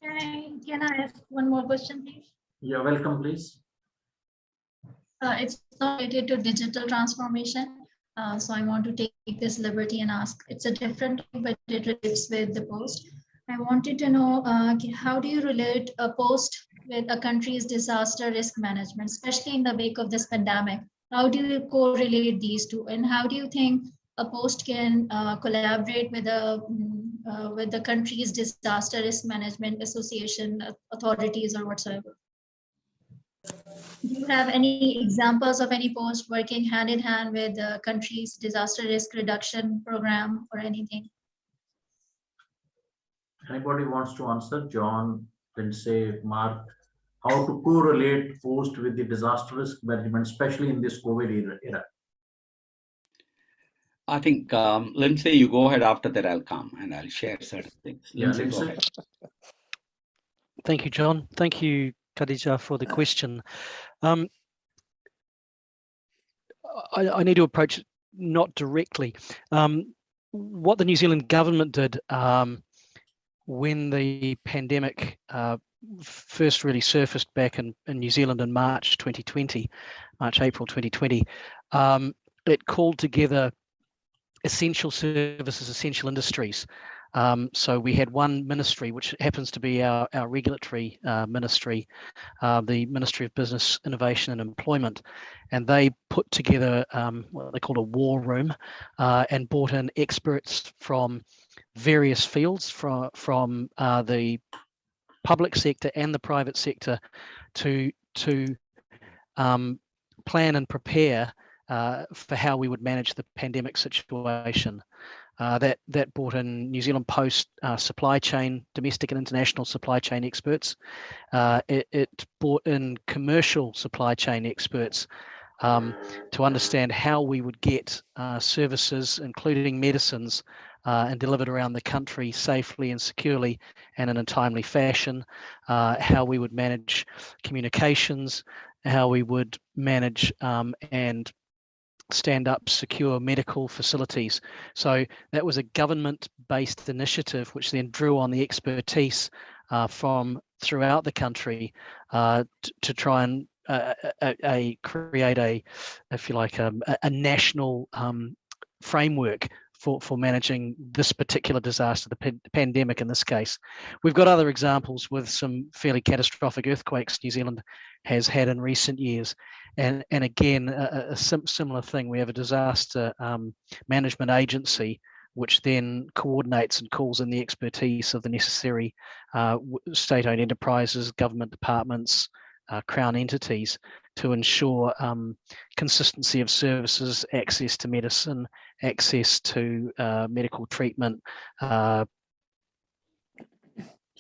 Can I ask one more question, please? You're welcome, please. It's not related to digital transformation. So I want to take this liberty and ask. It's a different topic, but it relates with the post. I wanted to know how do you relate a post with a country's disaster risk management, especially in the wake of this pandemic? How do you correlate these two, and how do you think a post can collaborate with the country's disaster risk management association authorities or whatsoever? Do you have any examples of any post working hand in hand with the country's disaster risk reduction program or anything? Anybody wants to answer? John, Lindsay, Mark, how to correlate post with the disaster risk management, especially in this COVID era? I think, Lindsay, you go ahead. After that, I'll come and I'll share certain things. Lindsay, go ahead. Thank you, John. Thank you, Khadija, for the question. I need to approach it not directly. What the New Zealand government did when the pandemic first really surfaced back in New Zealand in April 2020, it called together essential services, essential industries. So we had one ministry, which happens to be our regulatory ministry, the Ministry of Business, Innovation and Employment, and they put together what they called a war room and brought in experts from various fields, from the public sector and the private sector to plan and prepare for how we would manage the pandemic situation. That brought in New Zealand Post supply chain, domestic and international supply chain experts. It brought in commercial supply chain experts to understand how we would get services, including medicines, and delivered around the country safely and securely and in a timely fashion, how we would manage communications, how we would manage and stand up secure medical facilities. So that was a government-based initiative which then drew on the expertise from throughout the country to try and create a, if you like, a national framework for managing this particular disaster, the pandemic in this case. We've got other examples with some fairly catastrophic earthquakes New Zealand has had in recent years. And again, a similar thing. We have a disaster management agency which then coordinates and calls in the expertise of the necessary state-owned enterprises, government departments, Crown entities to ensure consistency of services, access to medicine, access to medical treatment,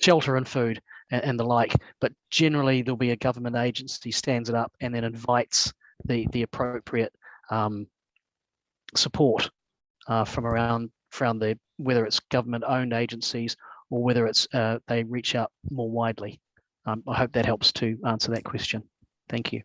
shelter and food and the like. But generally there'll be a government agency stands it up and then invites the appropriate support from around the, whether it's government owned agencies or whether it's they reach out more widely. I hope that helps to answer that question. Thank you.